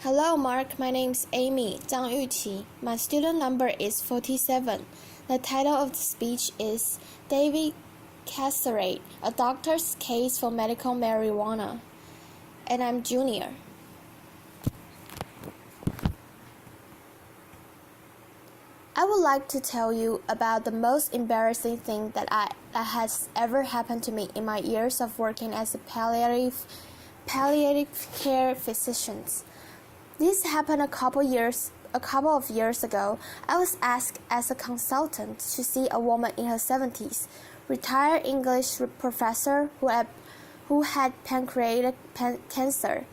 Hello, Mark. My name's Amy Zhang Yuqi. My student number is 47. The title of the speech is David Casarett, a doctor's case for medical marijuana. And I'm junior. I would like to tell you about the most embarrassing thing that has ever happened to me in my years of working as a palliative care physician. This happened a couple of years ago. I was asked as a consultant to see a woman in her 70s, retired English professor who had pancreatic cancer.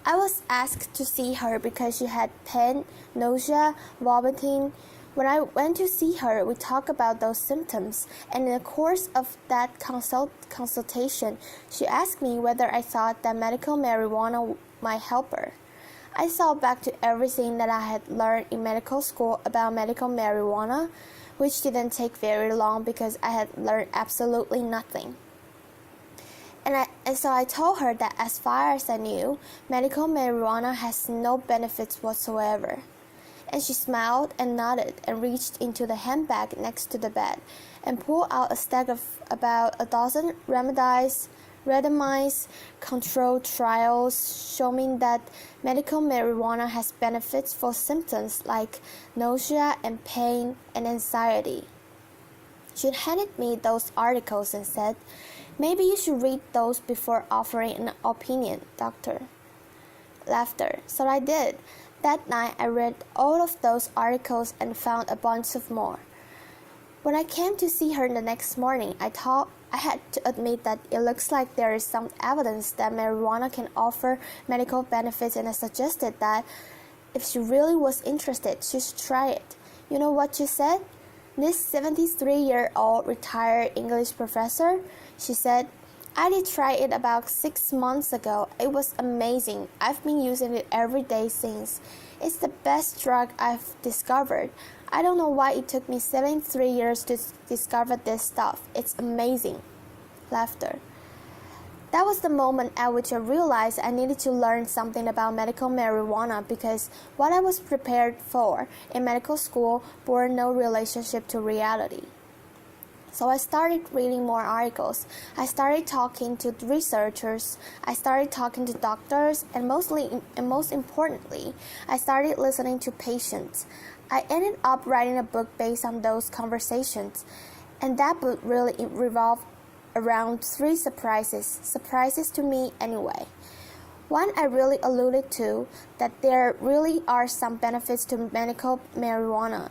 I was asked to see her because she had pain, nausea, vomiting. When I went to see her, we talked about those symptoms, and in the course of that consultation, she asked me whether I thought that medical marijuana might help her. I thought back to everything that I had learned in medical school about medical marijuana, which didn't take very long because I had learned absolutely nothing. And so I told her that as far as I knew, medical marijuana has no benefits whatsoever. And she smiled and nodded and reached into the handbag next to the bed and pulled out a stack of about a dozen randomized controlled trials showing that medical marijuana has benefits for symptoms like nausea and pain and anxiety. She handed me those articles and said, "Maybe you should read those before offering an opinion, doctor." Laughter. So I did. That night I read all of those articles and found a bunch of more. When I came to see her the next morning, I had to admit that it looks like there is some evidence that marijuana can offer medical benefits, and I suggested that if she really was interested, she should try it. You know what she said? This 73-year-old retired English professor, she said, "I did try it about 6 months ago. It was amazing. I've been using it every day since. It's the best drug I've discovered. I don't know why it took me 73 years to discover this stuff. It's amazing." Laughter. That was the moment at which I realized I needed to learn something about medical marijuana because what I was prepared for in medical school bore no relationship to reality. So I started reading more articles. I started talking to researchers. I started talking to doctors, and most importantly, I started listening to patients. I ended up writing a book based on those conversations, and that book really revolved around 3 surprises to me anyway. One, I really alluded to that there really are some benefits to medical marijuana.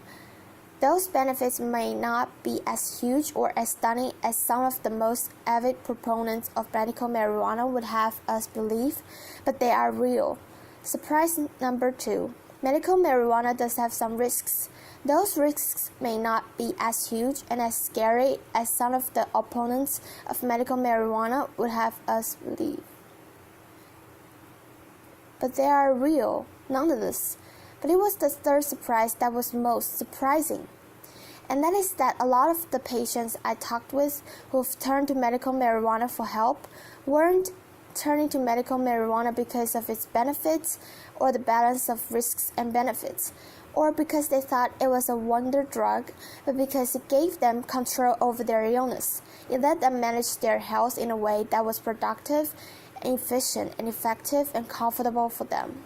Those benefits may not be as huge or as stunning as some of the most avid proponents of medical marijuana would have us believe, but they are real. Surprise number 2. Medical marijuana does have some risks. Those risks may not be as huge and as scary as some of the opponents of medical marijuana would have us believe. But they are real, nonetheless. But it was the third surprise that was most surprising. And that is that a lot of the patients I talked with who've turned to medical marijuana for help weren't turning to medical marijuana because of its benefits or the balance of risks and benefits, or because they thought it was a wonder drug, but because it gave them control over their illness. It let them manage their health in a way that was productive, efficient, and effective and comfortable for them.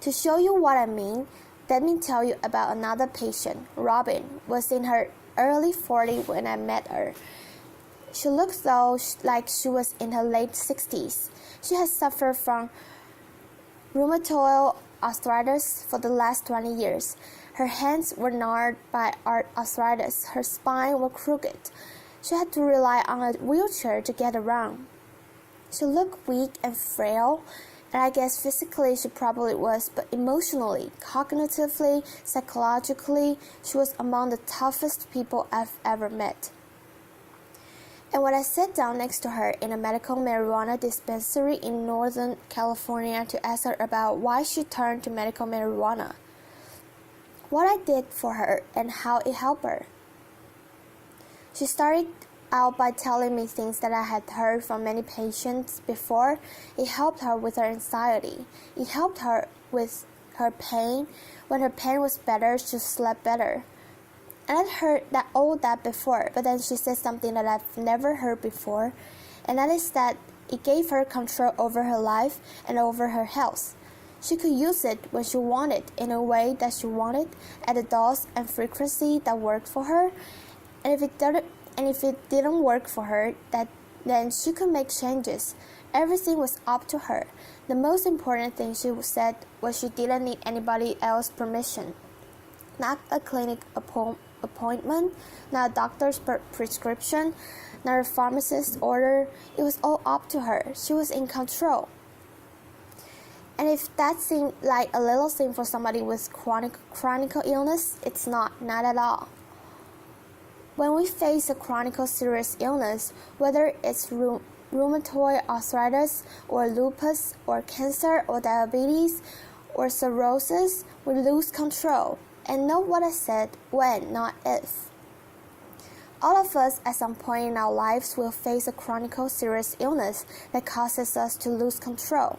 To show you what I mean, let me tell you about another patient. Robin was in her early 40s when I met her. She looked like she was in her late 60s. She has suffered from rheumatoid arthritis for the last 20 years. Her hands were gnarled by arthritis. Her spine was crooked. She had to rely on a wheelchair to get around. She looked weak and frail, and I guess physically she probably was, but emotionally, cognitively, psychologically, she was among the toughest people I've ever met. And when I sat down next to her in a medical marijuana dispensary in Northern California to ask her about why she turned to medical marijuana, what I did for her and how it helped her, she started out by telling me things that I had heard from many patients before. It helped her with her anxiety. It helped her with her pain. When her pain was better, she slept better. And I'd heard all that before, but then she said something that I've never heard before, and that is that it gave her control over her life and over her health. She could use it when she wanted, in a way that she wanted, at the dose and frequency that worked for her. And if it didn't work for her, then she could make changes. Everything was up to her. The most important thing she said was she didn't need anybody else's permission. Not a clinic appointment, not a doctor's prescription, not a pharmacist's order. It was all up to her. She was in control. And if that seemed like a little thing for somebody with chronic illness, it's not at all. When we face a chronic serious illness, whether it's rheumatoid arthritis or lupus or cancer or diabetes or cirrhosis, we lose control. And note what I said, when, not if. All of us at some point in our lives will face a chronic serious illness that causes us to lose control.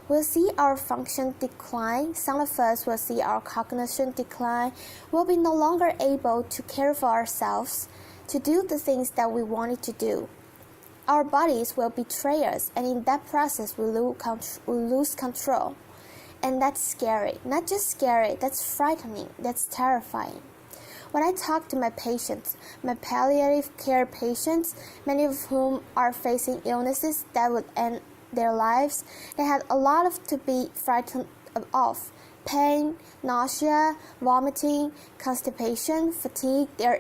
We'll see our function decline. Some of us will see our cognition decline. We'll be no longer able to care for ourselves, to do the things that we wanted to do. Our bodies will betray us, and in that process, we lose control. And that's scary. Not just scary, that's frightening, that's terrifying. When I talk to my patients, my palliative care patients, many of whom are facing illnesses that would end their lives, they had a lot to be frightened of. Pain, nausea, vomiting, constipation, fatigue, their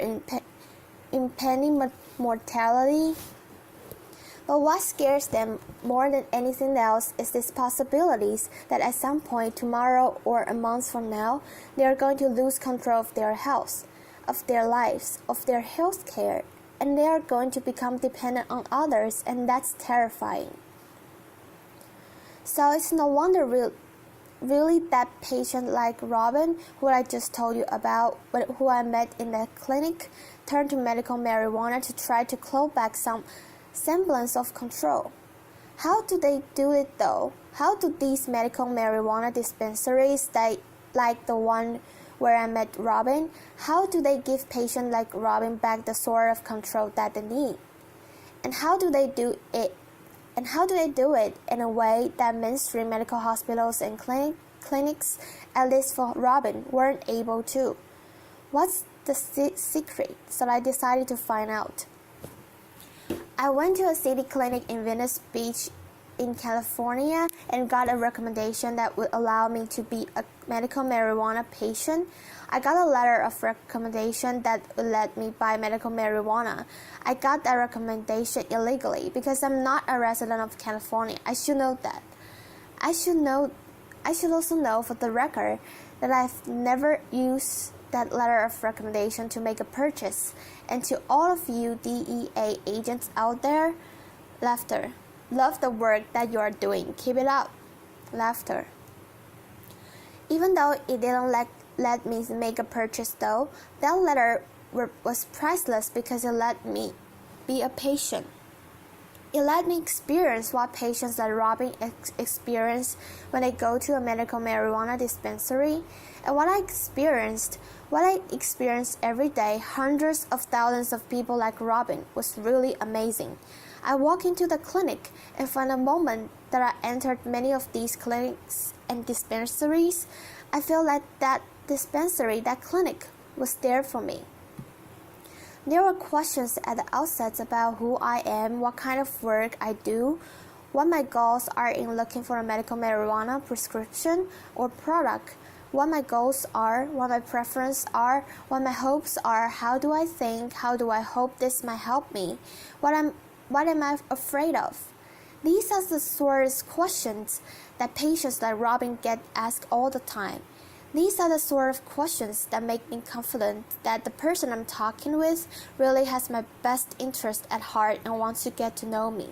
impending mortality. But what scares them more than anything else is these possibilities that at some point tomorrow or a month from now, they are going to lose control of their health, of their lives, of their health care, and they are going to become dependent on others, and that's terrifying. So it's no wonder really that patient like Robin, who I just told you about, who I met in the clinic, turned to medical marijuana to try to claw back some semblance of control. How do they do it though? How do these medical marijuana dispensaries, like the one where I met Robin, how do they give patients like Robin back the sort of control that they need? And how do they do it? And how do they do it in a way that mainstream medical hospitals and clinics, at least for Robin, weren't able to? What's the secret? So I decided to find out. I went to a city clinic in Venice Beach in California and got a recommendation that would allow me to be a medical marijuana patient. I got a letter of recommendation that would let me buy medical marijuana. I got that recommendation illegally because I'm not a resident of California. I should know that. I should also know for the record that I've never used that letter of recommendation to make a purchase. And to all of you DEA agents out there, laughter. Love the work that you are doing. Keep it up. Laughter. Even though it didn't let me make a purchase though, that letter was priceless because it let me be a patient. It let me experience what patients like Robin experience when they go to a medical marijuana dispensary. And what I experienced every day, hundreds of thousands of people like Robin, was really amazing. I walked into the clinic, and from the moment that I entered many of these clinics and dispensaries, I felt like that dispensary, that clinic, was there for me. There were questions at the outset about who I am, what kind of work I do, what my goals are in looking for a medical marijuana prescription or product, what my goals are, what my preferences are, what my hopes are, how do I think, how do I hope this might help me, what am I afraid of? These are the sort of questions that patients like Robin get asked all the time. These are the sort of questions that make me confident that the person I'm talking with really has my best interest at heart and wants to get to know me.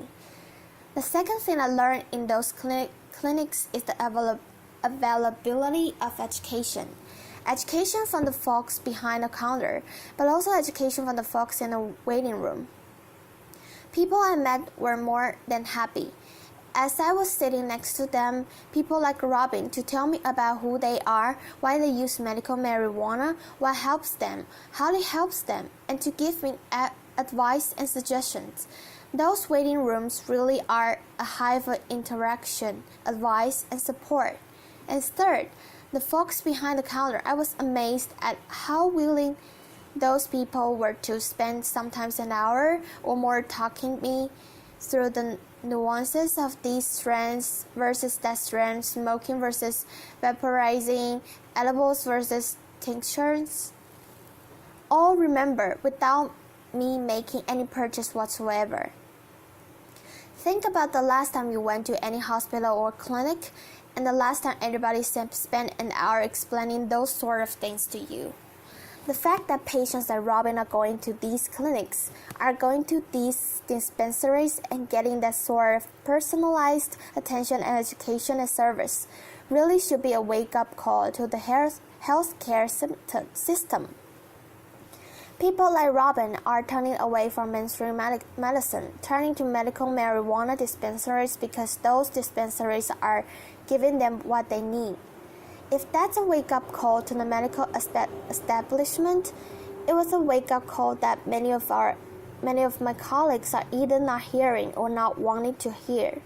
The second thing I learned in those clinics is the availability of education. Education from the folks behind the counter, but also education from the folks in the waiting room. People I met were more than happy. As I was sitting next to them, people like Robin to tell me about who they are, why they use medical marijuana, what helps them, how it helps them, and to give me advice and suggestions. Those waiting rooms really are a hive of interaction, advice, and support. And third, the folks behind the counter, I was amazed at how willing those people were to spend sometimes an hour or more talking me through the nuances of these strands versus that strand, smoking versus vaporizing, edibles versus tinctures. All remember without me making any purchase whatsoever. Think about the last time you went to any hospital or clinic and the last time anybody spent an hour explaining those sort of things to you. The fact that patients like Robin are going to these clinics, are going to these dispensaries and getting that sort of personalized attention and education and service really should be a wake-up call to the healthcare system. People like Robin are turning away from mainstream medicine, turning to medical marijuana dispensaries because those dispensaries are giving them what they need. If that's a wake-up call to the medical establishment, it was a wake-up call that many of my colleagues are either not hearing or not wanting to hear.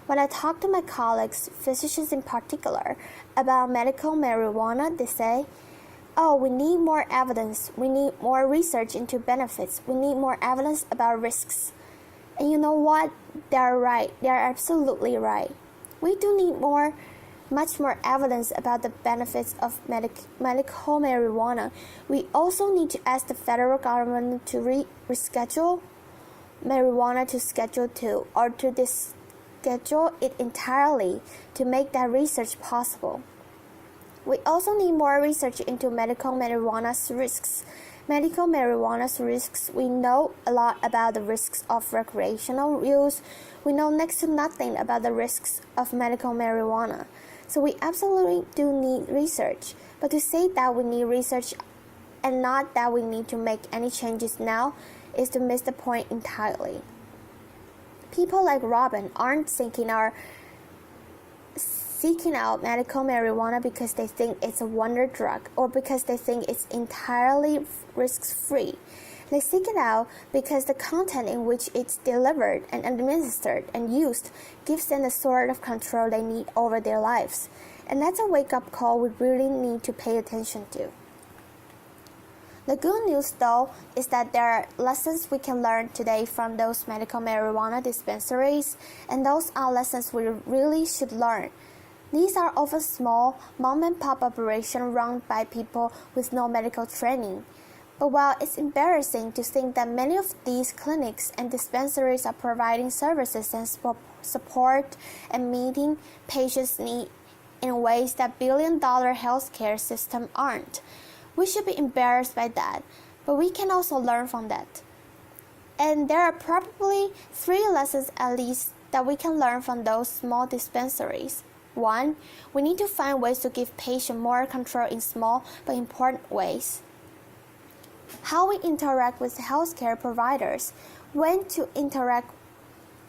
When I talk to my colleagues, physicians in particular, about medical marijuana, they say, "Oh, we need more evidence. We need more research into benefits. We need more evidence about risks." And you know what? They're right. They're absolutely right. We do need much more evidence about the benefits of medical marijuana. We also need to ask the federal government to reschedule marijuana to Schedule 2 or to schedule it entirely to make that research possible. We also need more research into medical marijuana's risks. Medical marijuana's risks, we know a lot about the risks of recreational use. We know next to nothing about the risks of medical marijuana. So we absolutely do need research. But to say that we need research and not that we need to make any changes now is to miss the point entirely. People like Robin aren't seeking out medical marijuana because they think it's a wonder drug or because they think it's entirely risk-free. They seek it out because the content in which it's delivered and administered and used gives them the sort of control they need over their lives. And that's a wake-up call we really need to pay attention to. The good news, though, is that there are lessons we can learn today from those medical marijuana dispensaries, and those are lessons we really should learn. These are often small, mom-and-pop operations run by people with no medical training. But while it's embarrassing to think that many of these clinics and dispensaries are providing services and support and meeting patients' needs in ways that billion-dollar healthcare systems aren't, we should be embarrassed by that, but we can also learn from that. And there are probably 3 lessons at least that we can learn from those small dispensaries. 1. We need to find ways to give patients more control in small but important ways. How we interact with healthcare providers, when to interact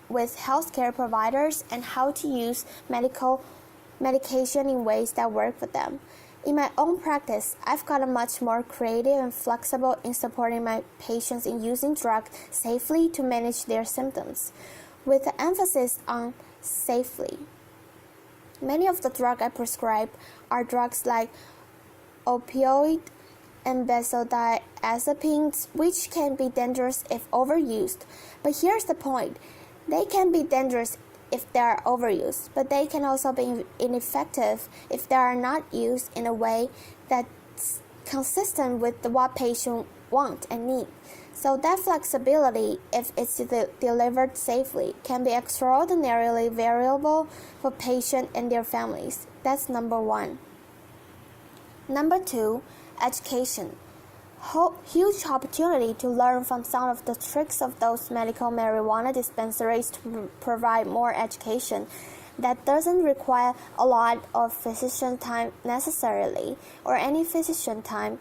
with healthcare providers, and how to use medication in ways that work for them. In my own practice, I've gotten much more creative and flexible in supporting my patients in using drugs safely to manage their symptoms, with the emphasis on safely. Many of the drugs I prescribe are drugs like opioid and benzodiazepines, which can be dangerous if overused. But here's the point. They can be dangerous if they are overused, but they can also be ineffective if they are not used in a way that's consistent with what patients want and need. So that flexibility, if it's delivered safely, can be extraordinarily valuable for patients and their families. That's number 1. Number 2, education. Huge opportunity to learn from some of the tricks of those medical marijuana dispensaries to provide more education that doesn't require a lot of physician time necessarily, or any physician time.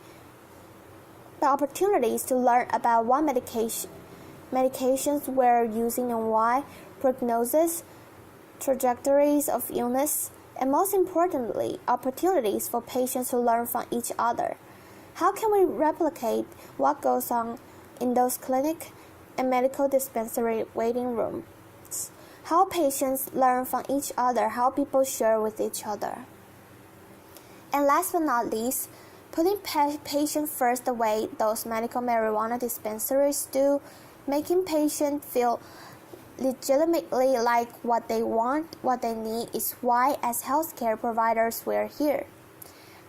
The opportunities to learn about what medication medications we're using and why, prognosis, trajectories of illness, and most importantly, opportunities for patients to learn from each other. How can we replicate what goes on in those clinic and medical dispensary waiting rooms? How patients learn from each other, how people share with each other. And last but not least, putting patient first the way those medical marijuana dispensaries do, making patients feel legitimately like what they want, what they need is why as healthcare providers we're here.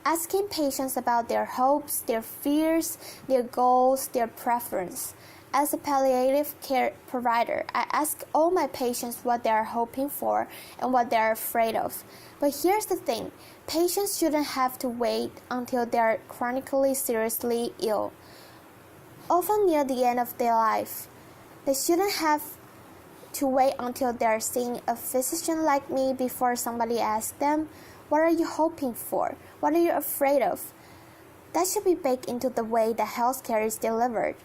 Asking patients about their hopes, their fears, their goals, their preference. As a palliative care provider, I ask all my patients what they are hoping for and what they are afraid of. But here's the thing, patients shouldn't have to wait until they are chronically seriously ill, often near the end of their life. They shouldn't have to wait until they are seeing a physician like me before somebody asks them, what are you hoping for? What are you afraid of? That should be baked into the way that healthcare is delivered.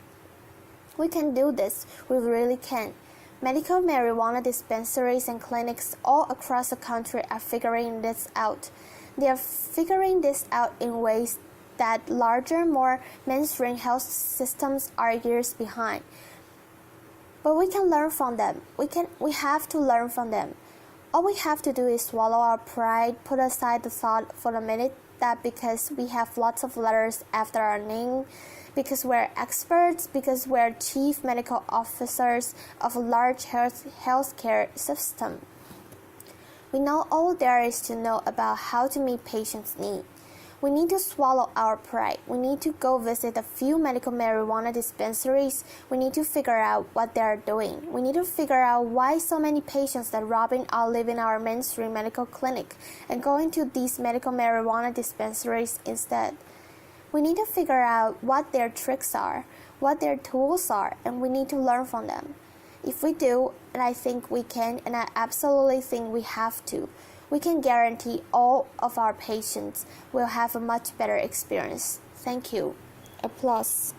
We can do this, we really can. Medical marijuana dispensaries and clinics all across the country are figuring this out. They are figuring this out in ways that larger, more mainstream health systems are years behind. But we can learn from them. We have to learn from them. All we have to do is swallow our pride, put aside the thought for a minute that because we have lots of letters after our name, because we're experts, because we're chief medical officers of a large healthcare system. We know all there is to know about how to meet patients' needs. We need to swallow our pride. We need to go visit a few medical marijuana dispensaries. We need to figure out what they are doing. We need to figure out why so many patients are robbing are leaving our mainstream medical clinic and going to these medical marijuana dispensaries instead. We need to figure out what their tricks are, what their tools are, and we need to learn from them. If we do, and I think we can, and I absolutely think we have to, we can guarantee all of our patients will have a much better experience. Thank you. Applause.